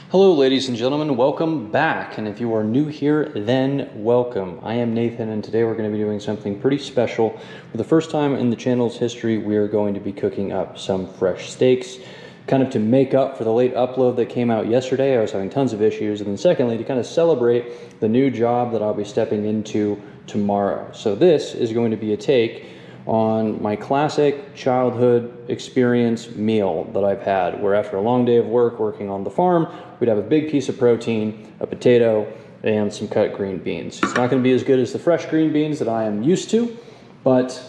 Hello ladies and gentlemen, welcome back, and if you are new here, then welcome. I am Nathan, and today we're going to be doing something pretty special. For the first time in the channel's history, we are going to be cooking up some fresh steaks, kind of to make up for the late upload that came out yesterday. I was having tons of issues, and then secondly, to kind of celebrate the new job that I'll be stepping into tomorrow. So this is going to be a take on my classic childhood experience meal that I've had, where after a long day of work working on the farm, we'd have a big piece of protein, a potato, and some cut green beans. It's not going to be as good as the fresh green beans that I am used to, but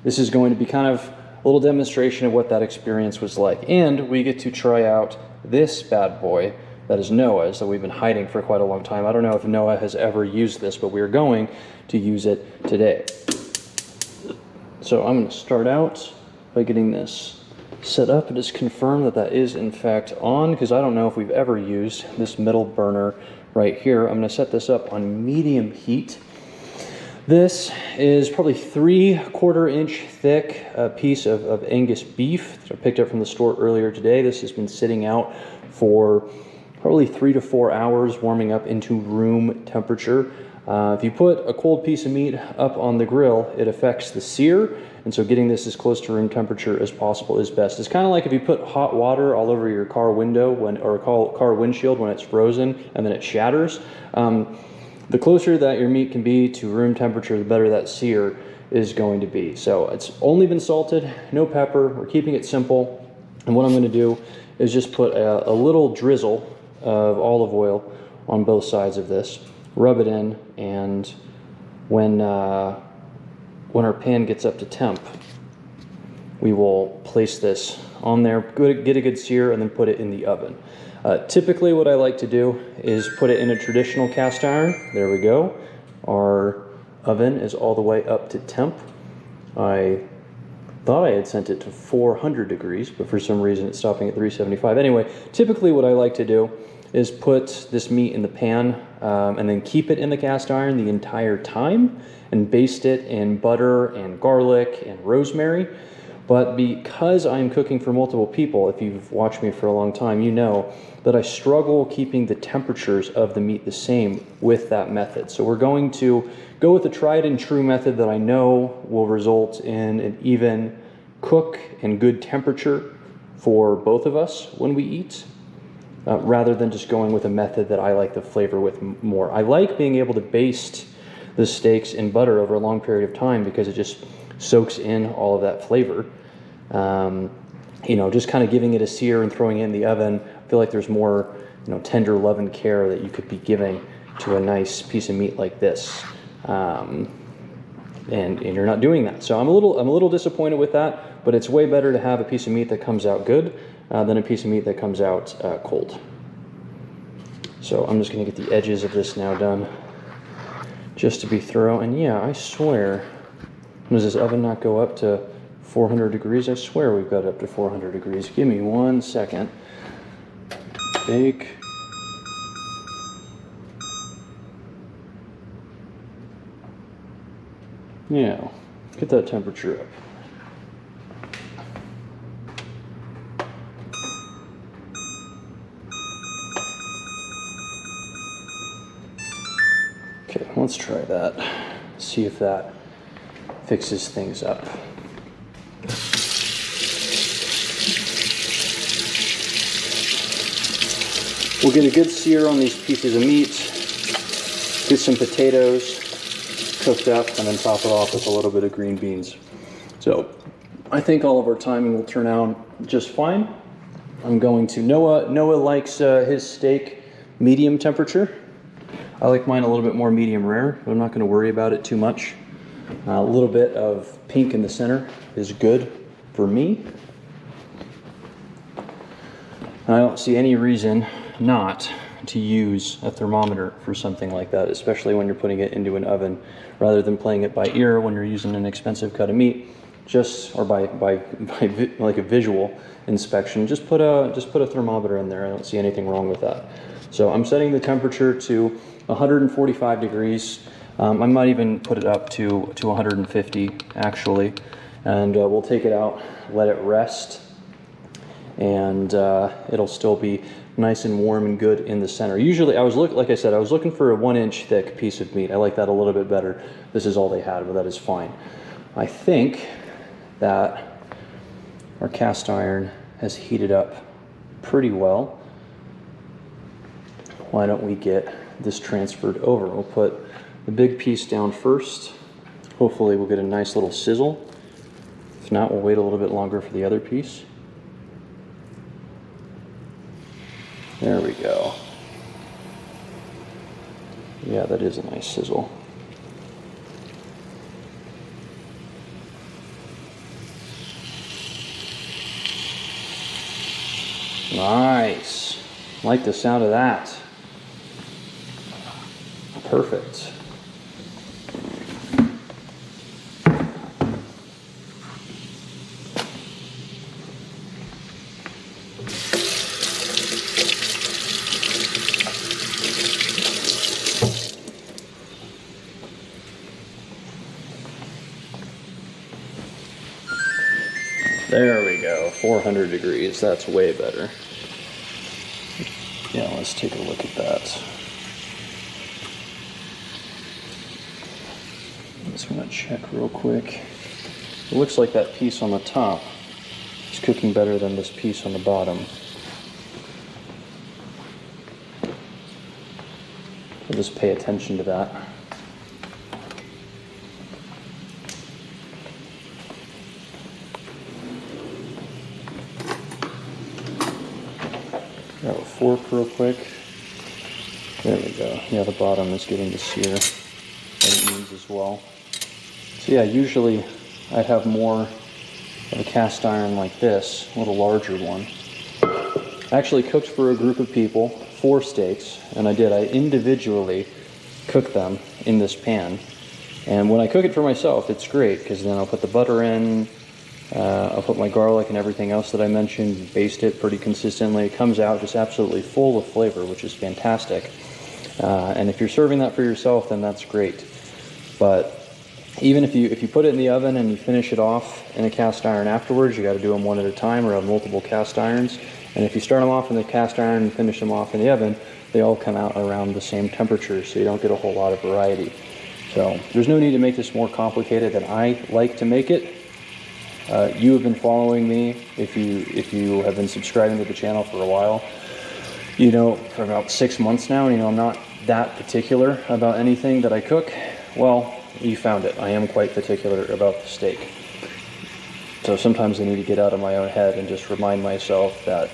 this is going to be kind of a little demonstration of what that experience was like. And we get to try out this bad boy that is Noah's, that we've been hiding for quite a long time. I don't know if Noah has ever used this, but we're going to use it today. So I'm going to start out by getting this set up and just confirm that that is in fact on, because I don't know if we've ever used this middle burner right here. I'm going to set this up on medium heat. This is probably 3/4 inch thick piece of Angus beef that I picked up from the store earlier today. This has been sitting out for probably 3 to 4 hours, warming up into room temperature. If you put a cold piece of meat up on the grill, it affects the sear, and so getting this as close to room temperature as possible is best. It's kind of like if you put hot water all over your car window or car windshield when it's frozen and then it shatters. The closer that your meat can be to room temperature, the better that sear is going to be. So it's only been salted, no pepper. We're keeping it simple, and what I'm going to do is just put a little drizzle of olive oil on both sides of this. Rub it in, and when our pan gets up to temp, we will place this on there, get a good sear, and then put it in the oven. Typically what I like to do is put it in a traditional cast iron. There we go. Our oven is all the way up to temp. I thought I had sent it to 400 degrees, but for some reason it's stopping at 375. Anyway, typically what I like to do is put this meat in the pan and then keep it in the cast iron the entire time and baste it in butter and garlic and rosemary. But because I'm cooking for multiple people, if you've watched me for a long time, you know that I struggle keeping the temperatures of the meat the same with that method. So we're going to go with the tried and true method that I know will result in an even cook and good temperature for both of us when we eat. Rather than just going with a method that I like the flavor with more. I like being able to baste the steaks in butter over a long period of time because it just soaks in all of that flavor. Just kind of giving it a sear and throwing it in the oven, I feel like there's more, tender love and care that you could be giving to a nice piece of meat like this. And you're not doing that. So I'm a little disappointed with that, but it's way better to have a piece of meat that comes out good than a piece of meat that comes out cold. So I'm just going to get the edges of this now done, just to be thorough. And yeah, I swear, does this oven not go up to 400 degrees? I swear we've got it up to 400 degrees. Give me 1 second. Bake. Yeah, get that temperature up. Okay, let's try that. See if that fixes things up. We'll get a good sear on these pieces of meat, get some potatoes cooked up, and then top it off with a little bit of green beans. So I think all of our timing will turn out just fine. I'm going to, Noah likes his steak medium temperature. I like mine a little bit more medium rare, but I'm not going to worry about it too much. A little bit of pink in the center is good for me. I don't see any reason not to use a thermometer for something like that, especially when you're putting it into an oven, rather than playing it by ear when you're using an expensive cut of meat. Or by like a visual inspection, just put a thermometer in there. I don't see anything wrong with that. So I'm setting the temperature to 145 degrees. I might even put it up to 150 actually, and we'll take it out, let it rest, and it'll still be nice and warm and good in the center. Usually like I said, I was looking for a 1-inch thick piece of meat. I like that a little bit better. This is all they had, but that is fine. I think that our cast iron has heated up pretty well. Why don't we get this transferred over? We'll put the big piece down first. Hopefully we'll get a nice little sizzle. If not, we'll wait a little bit longer for the other piece. There we go. Yeah, that is a nice sizzle. Nice. Like the sound of that. Perfect. There we go, 400 degrees, that's way better. Yeah, let's take a look at that. I'm just gonna check real quick. It looks like that piece on the top is cooking better than this piece on the bottom. I'll just pay attention to that. Grab a fork real quick. There we go. Yeah, the bottom is getting the sear that it needs as well. So yeah, usually I'd have more of a cast iron like this, a little larger one. I actually cooked for a group of people 4 steaks, and I individually cook them in this pan. And when I cook it for myself, it's great, because then I'll put the butter in, I'll put my garlic and everything else that I mentioned, baste it pretty consistently. It comes out just absolutely full of flavor, which is fantastic. And if you're serving that for yourself, then that's great. But even if you put it in the oven and you finish it off in a cast iron afterwards, you got to do them one at a time or have multiple cast irons. And if you start them off in the cast iron and finish them off in the oven, they all come out around the same temperature, so you don't get a whole lot of variety. So there's no need to make this more complicated than I like to make it. You have been following me, if you have been subscribing to the channel for a while, you know, for about 6 months now, and you know I'm not that particular about anything that I cook. Well, you found it. I am quite particular about the steak. So sometimes I need to get out of my own head and just remind myself that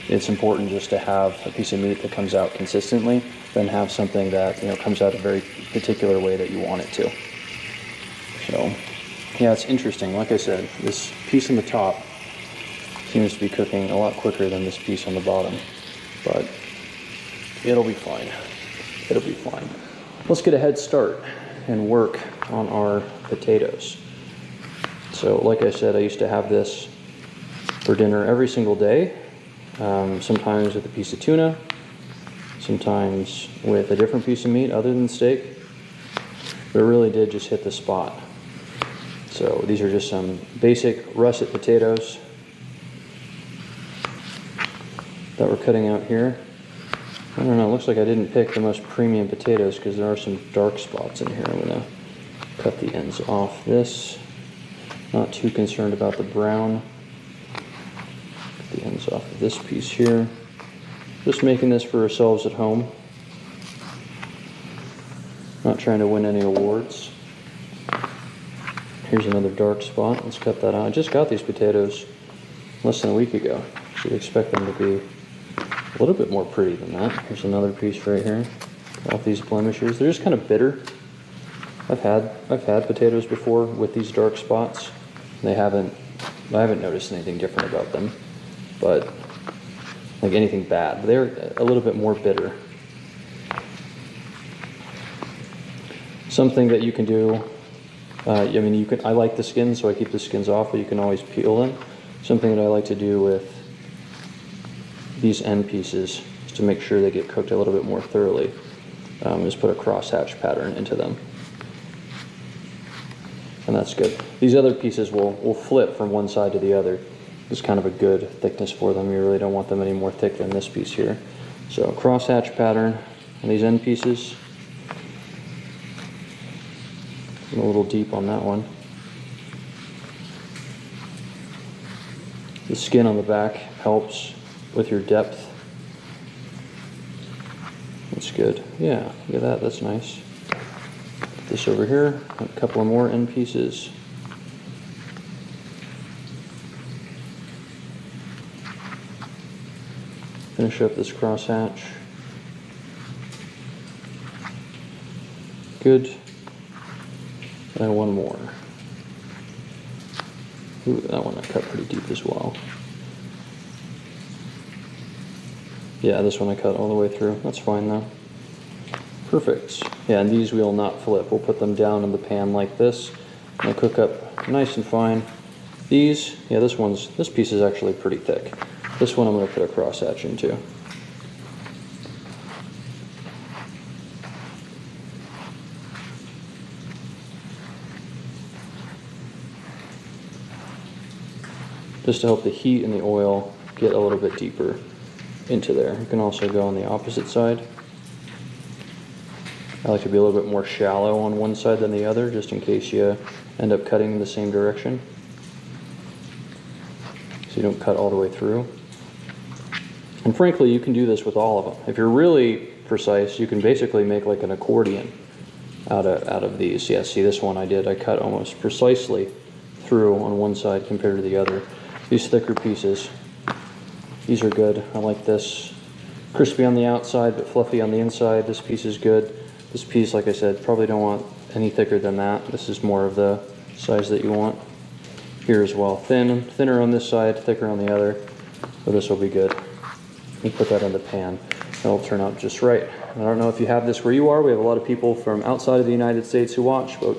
it's important just to have a piece of meat that comes out consistently than have something that, you know, comes out a very particular way that you want it to. So yeah, it's interesting. Like I said, this piece on the top seems to be cooking a lot quicker than this piece on the bottom, but it'll be fine. It'll be fine. Let's get a head start and work on our potatoes. So like I said, I used to have this for dinner every single day, sometimes with a piece of tuna, sometimes with a different piece of meat other than steak, but it really did just hit the spot. So these are just some basic russet potatoes that we're cutting out here. I don't know, it looks like I didn't pick the most premium potatoes because there are some dark spots in here. I'm gonna cut the ends off this. Not too concerned about the brown. Cut the ends off of this piece here. Just making this for ourselves at home. Not trying to win any awards. Here's another dark spot. Let's cut that out. I just got these potatoes less than a week ago. Should expect them to be a little bit more pretty than that. Here's another piece right here. Off these blemishes. They're just kind of bitter. I've had potatoes before with these dark spots. I haven't noticed anything different about them, but like anything bad. They're a little bit more bitter. Something that you can do. I like the skins, so I keep the skins off, but you can always peel them. Something that I like to do with these end pieces is to make sure they get cooked a little bit more thoroughly. Is put a crosshatch pattern into them. And that's good. These other pieces will flip from one side to the other. is kind of a good thickness for them. You really don't want them any more thick than this piece here. So crosshatch pattern on these end pieces. I'm a little deep on that one. The skin on the back helps with your depth. That's good. Yeah, look at that, that's nice. Put this over here, a couple of more end pieces. Finish up this crosshatch. Good. And one more. Ooh, that one I cut pretty deep as well. Yeah, this one I cut all the way through. That's fine though. Perfect. Yeah, and these we'll not flip. We'll put them down in the pan like this. And they'll cook up nice and fine. These, yeah, this piece is actually pretty thick. This one I'm going to put a crosshatch into. Just to help the heat and the oil get a little bit deeper into there. You can also go on the opposite side. I like to be a little bit more shallow on one side than the other, just in case you end up cutting in the same direction. So you don't cut all the way through. And frankly, you can do this with all of them. If you're really precise, you can basically make like an accordion out of these. Yeah, see this one I did. I cut almost precisely through on one side compared to the other. These thicker pieces, these are good. I like this. Crispy on the outside, but fluffy on the inside. This piece is good. This piece, like I said, probably don't want any thicker than that. This is more of the size that you want. Here as well. Thinner on this side, thicker on the other. So this will be good. You put that in the pan. It'll turn out just right. I don't know if you have this where you are. We have a lot of people from outside of the United States who watch, but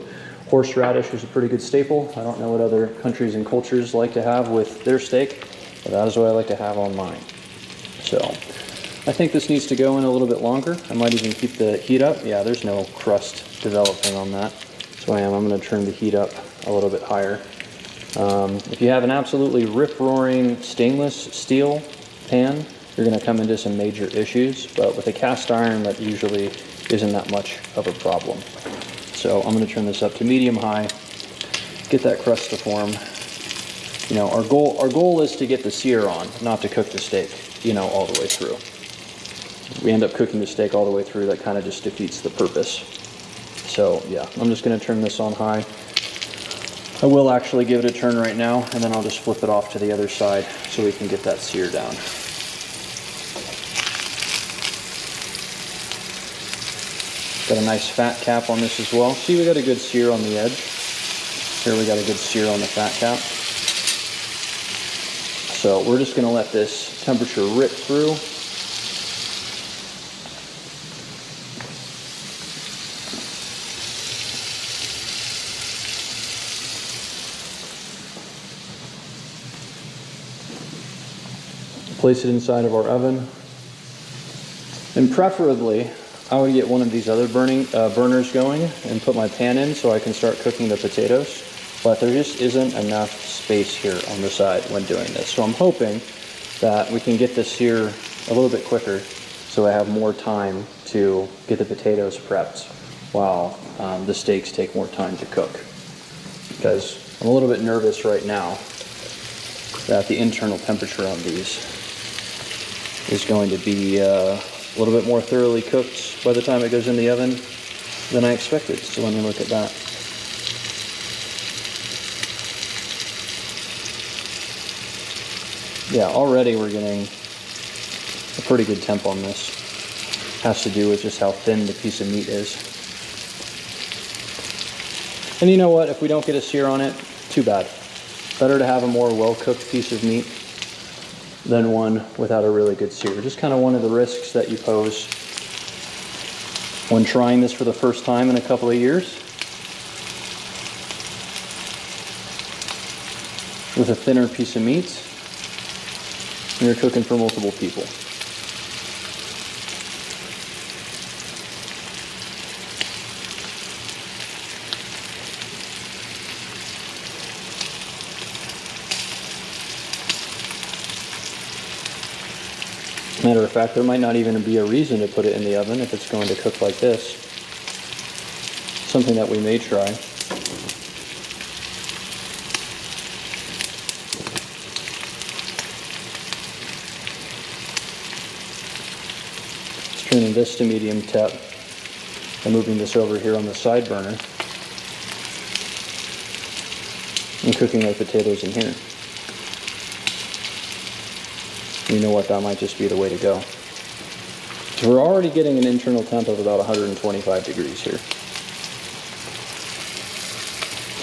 horseradish is a pretty good staple. I don't know what other countries and cultures like to have with their steak, but that is what I like to have on mine. So I think this needs to go in a little bit longer. I might even keep the heat up. Yeah, there's no crust developing on that. So I'm going to turn the heat up a little bit higher. If you have an absolutely rip-roaring stainless steel pan, you're going to come into some major issues, but with a cast iron, that usually isn't that much of a problem. So I'm going to turn this up to medium-high, get that crust to form. You know, our goal is to get the sear on, not to cook the steak, you know, all the way through. If we end up cooking the steak all the way through, that kind of just defeats the purpose. So yeah, I'm just going to turn this on high. I will actually give it a turn right now, and then I'll just flip it off to the other side so we can get that sear down. Got a nice fat cap on this as well. See, we got a good sear on the edge. Here we got a good sear on the fat cap. So we're just going to let this temperature rip through. Place it inside of our oven. And preferably, I would get one of these other burners going and put my pan in so I can start cooking the potatoes. But there just isn't enough space here on the side when doing this. So I'm hoping that we can get this here a little bit quicker so I have more time to get the potatoes prepped while the steaks take more time to cook. Because I'm a little bit nervous right now that the internal temperature on these is going to be a little bit more thoroughly cooked by the time it goes in the oven than I expected. So let me look at that. Yeah, already we're getting a pretty good temp on this. Has to do with just how thin the piece of meat is. And you know what? If we don't get a sear on it, too bad. Better to have a more well-cooked piece of meat than one without a really good sear. Just kind of one of the risks that you pose when trying this for the first time in a couple of years. With a thinner piece of meat, and you're cooking for multiple people. Matter of fact, there might not even be a reason to put it in the oven if it's going to cook like this. Something that we may try. Just turning this to medium temp and moving this over here on the side burner and cooking our potatoes in here. You know what, that might just be the way to go. So we're already getting an internal temp of about 125 degrees here.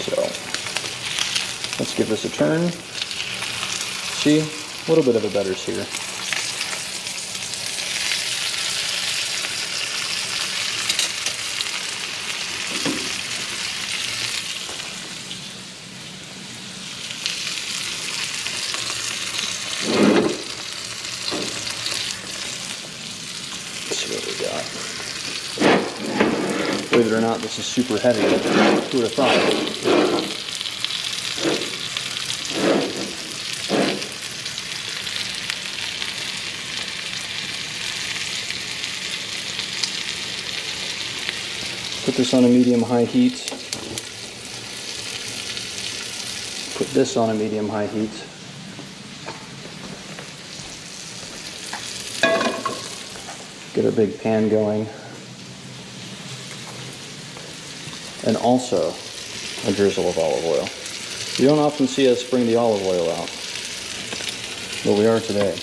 So let's give this a turn. See, a little bit of a better sear. Let's see what we got. Believe it or not, this is super heavy. Who would have thought? Put this on a medium-high heat. Put this on a medium-high heat. Get a big pan going. And also a drizzle of olive oil. You don't often see us bring the olive oil out, but we are today.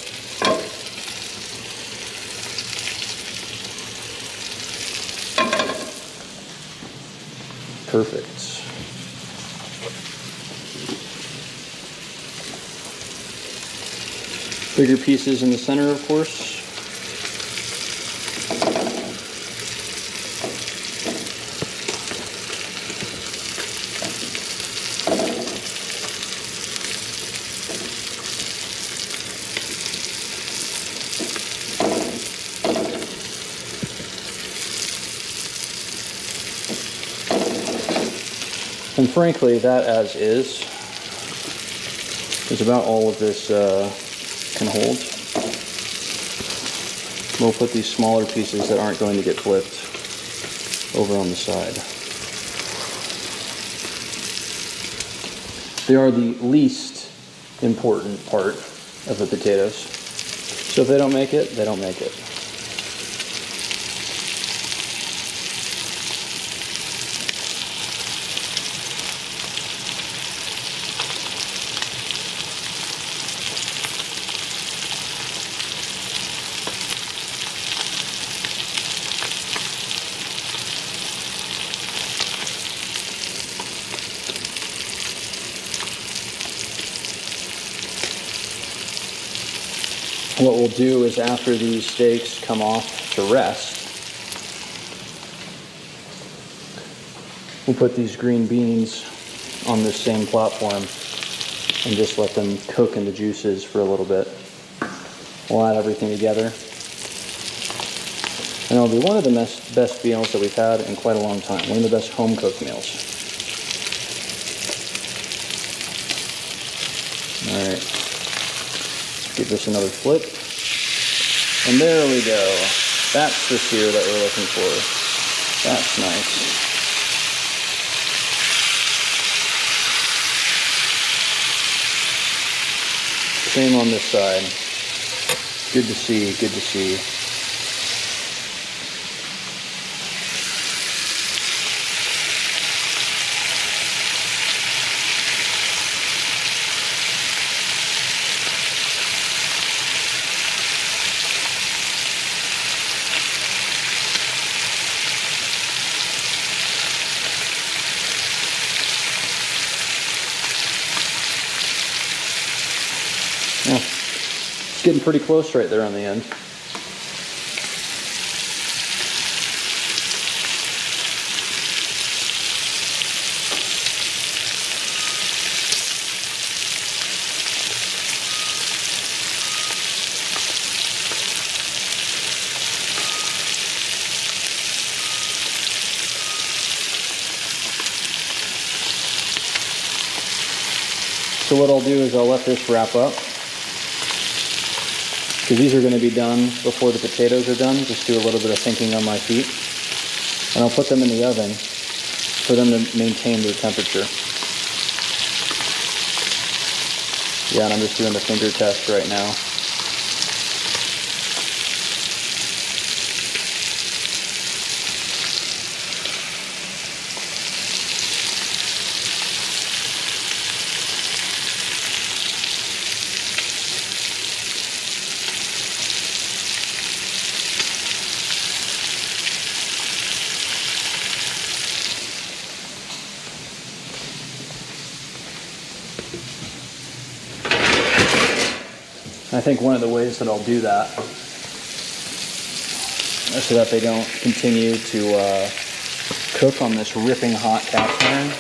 Perfect. Bigger pieces in the center, of course. And frankly, that as is about all of this can hold. We'll put these smaller pieces that aren't going to get flipped over on the side. They are the least important part of the potatoes. So if they don't make it, they don't make it. What we'll do is, after these steaks come off to rest, we'll put these green beans on this same platform and just let them cook in the juices for a little bit. We'll add everything together. And it'll be one of the best meals that we've had in quite a long time. One of the best home-cooked meals. All right. Give this another flip. And there we go. That's the sear that we're looking for. That's nice. Same on this side. Good to see, good to see. Yeah, it's getting pretty close right there on the end. So what I'll do is I'll let this wrap up. because these are going to be done before the potatoes are done. Just do a little bit of thinking on my feet. And I'll put them in the oven for them to maintain their temperature. Yeah, and I'm just doing the finger test right now. I think one of the ways that I'll do that is so that they don't continue to cook on this ripping hot cast iron.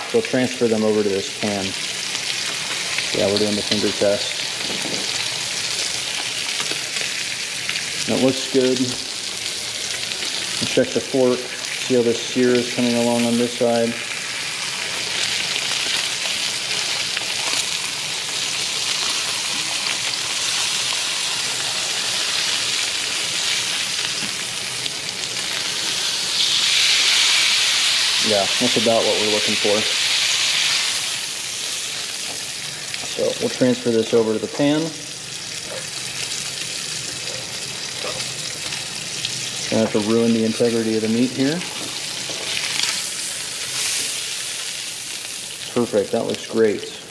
So I'll transfer them over to this pan. Yeah, we're doing the finger test. And it looks good. And check the fork, see how the sear is coming along on this side. Yeah, that's about what we're looking for. So we'll transfer this over to the pan. Don't have to ruin the integrity of the meat here. Perfect, that looks great.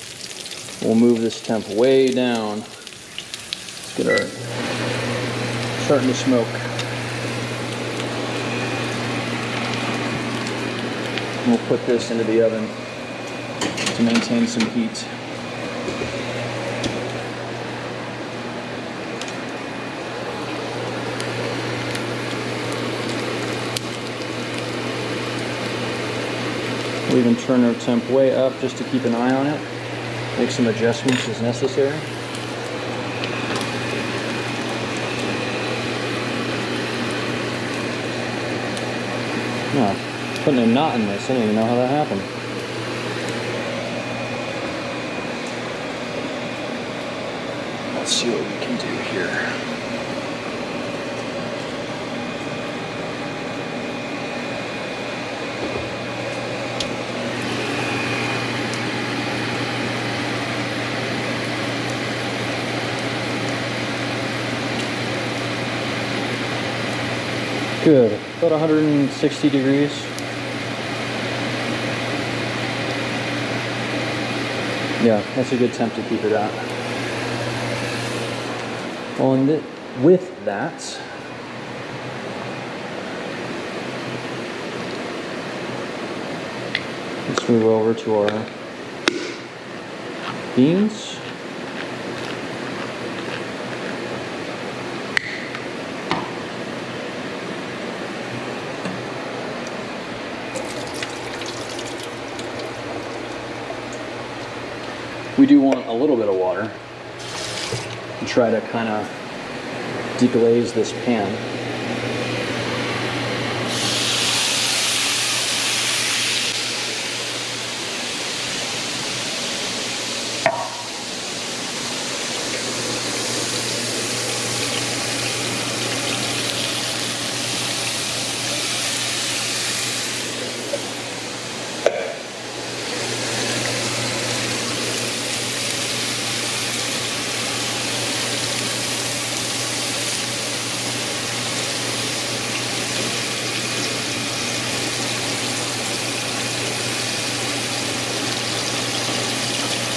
We'll move this temp way down. Let's get our, starting to smoke. We'll put this into the oven to maintain some heat. We'll even turn our temp way up just to keep an eye on it. Make some adjustments as necessary. No. Putting a knot in this, I don't even know how that happened. Let's see what we can do here. Good, about 160 degrees. Yeah, that's a good temp to keep it at. Well, and with that, let's move over to our beans. We do want a little bit of water to try to kind of deglaze this pan.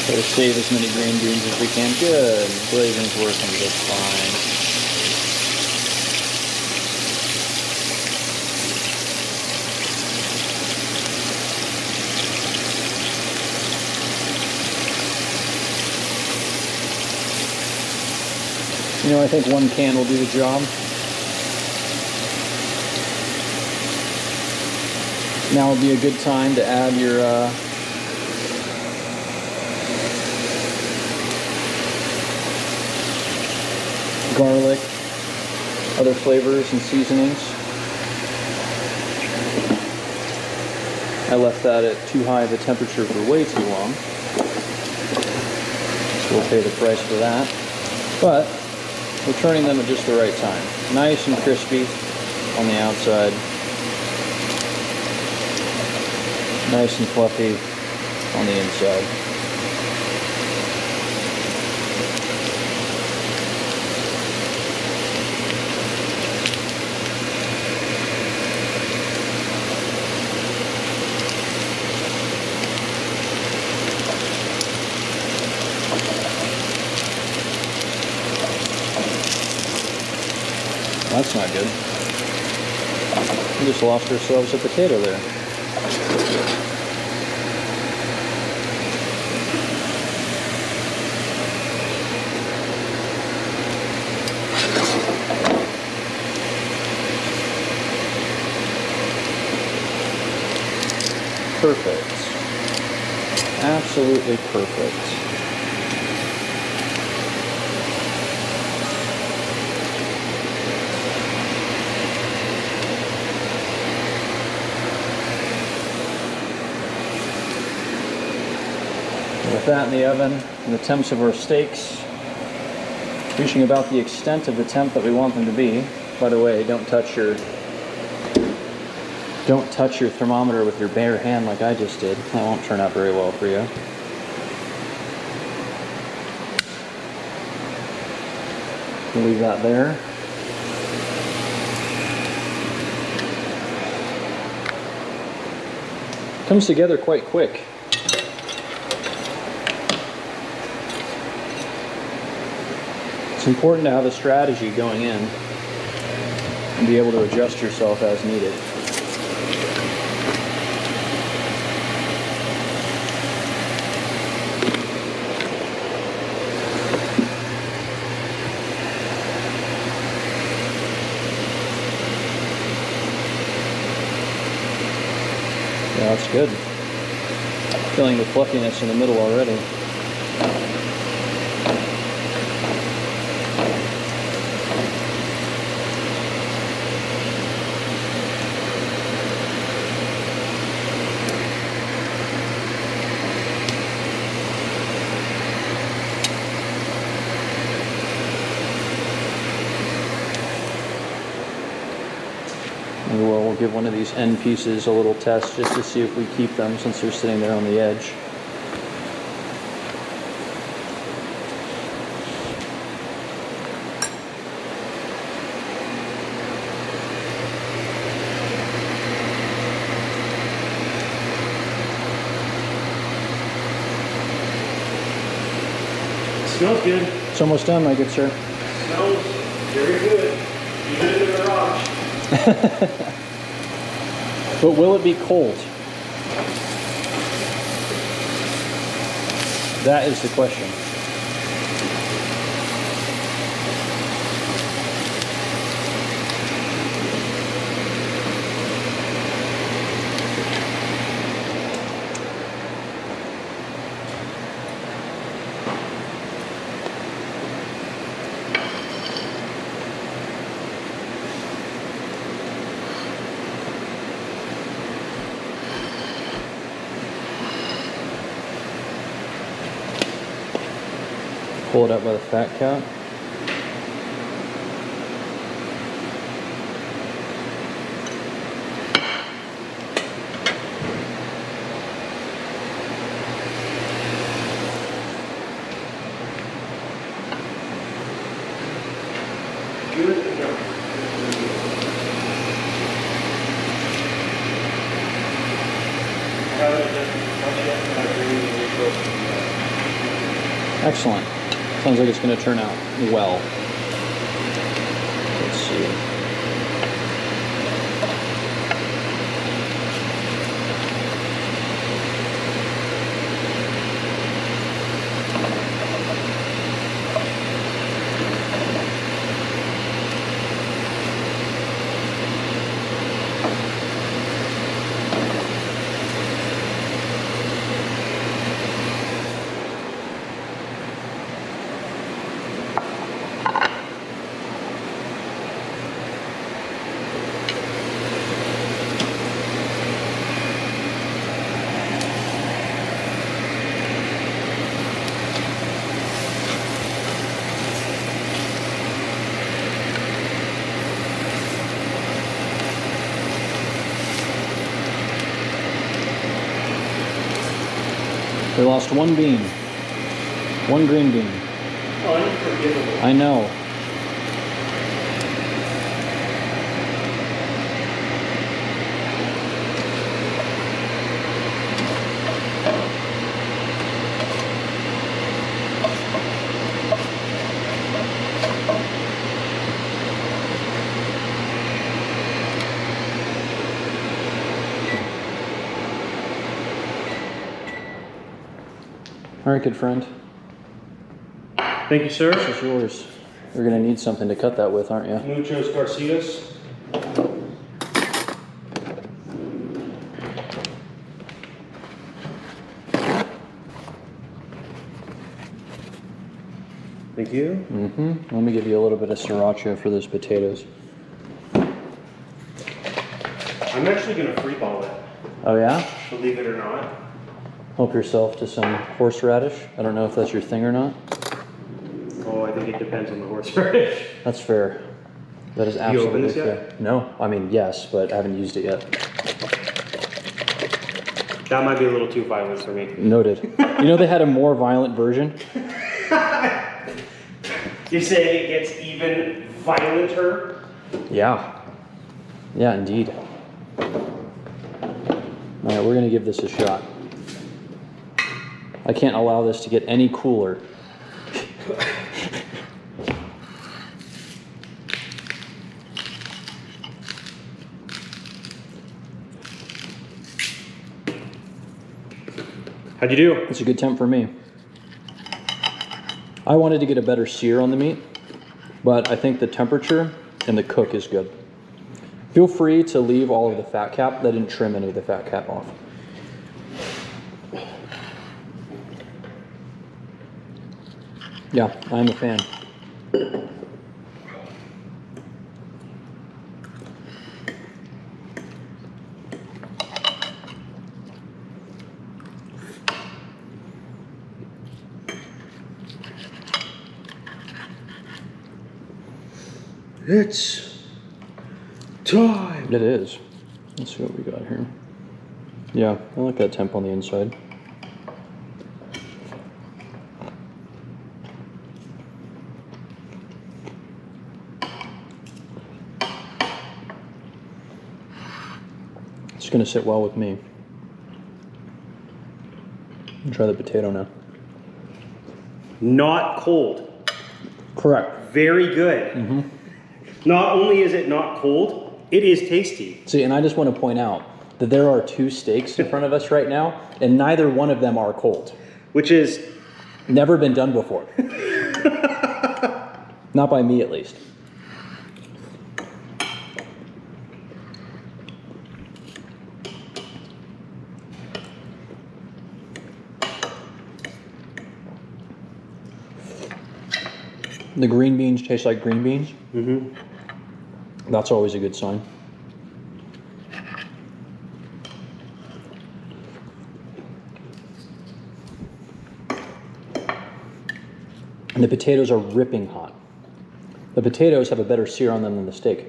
Try to save as many green beans as we can. Good. Glazing's working just fine. You know, I think one can will do the job. Now would be a good time to add your garlic, other flavors and seasonings. I left that at too high of a temperature for way too long, so we'll pay the price for that. But We're turning them at just the right time. Nice and crispy on the outside. Nice and fluffy on the inside. That's not good. We just lost ourselves a potato there. Perfect. Absolutely perfect. With that in the oven, and the temps of our steaks reaching about the extent of the temp that we want them to be. By the way, don't touch your thermometer with your bare hand like I just did. That won't turn out very well for you. We'll leave that there. Comes together quite quick. It's important to have a strategy going in and be able to adjust yourself as needed. Yeah, that's good. Feeling the fluffiness in the middle already. We'll give one of these end pieces a little test just to see if we keep them since they're sitting there on the edge. Smells good. It's almost done, my good sir. Smells very good. Even in the garage. But will it be cold? That is the question. Pull it up by the fat cap. Excellent. Sounds like it's going to turn out well. Let's see. lost one bean. One green bean. Unforgivable. I know. All right, good friend. Thank you, sir. This is yours. You're gonna need something to cut that with, aren't you? Muchos Garcias. Thank you. Mm-hmm. Let me give you a little bit of sriracha for those potatoes. I'm actually gonna free ball it, Oh yeah? believe it or not. Help yourself to some horseradish. I don't know if that's your thing or not. Oh, I think it depends on the horseradish. That's fair. That is You absolutely opened this fair. yet? No, I mean yes, but I haven't used it yet. That might be a little too violent for me. Noted. You know they had a more violent version? You're saying it gets even violenter? Yeah. Yeah, indeed. All right, we're gonna give this a shot. I can't allow this to get any cooler. How'd you do? It's a good temp for me. I wanted to get a better sear on the meat, but I think the temperature and the cook is good. Feel free to leave all of the fat cap. That didn't trim any of the fat cap off. Yeah, I'm a fan. It's time. It is. Let's see what we got here. Yeah, I like that temp on the inside. It's gonna sit well with me. Try the potato now. Not cold. Correct. Very good. Not only is it not cold, it is tasty. See, and I just want to point out that there are two steaks in front of us right now, and neither one of them are cold. Which is, Never been done before. Not by me, at least. The green beans taste like green beans. That's always a good sign. And the potatoes are ripping hot. The potatoes have a better sear on them than the steak.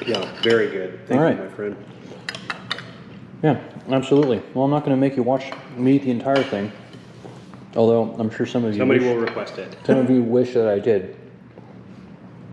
yeah, very good. Thank All you, right. my friend. Yeah, absolutely. Well, I'm not going to make you watch me eat the entire thing. Although I'm sure some of you Somebody wish, will request it. some of you wish that I did.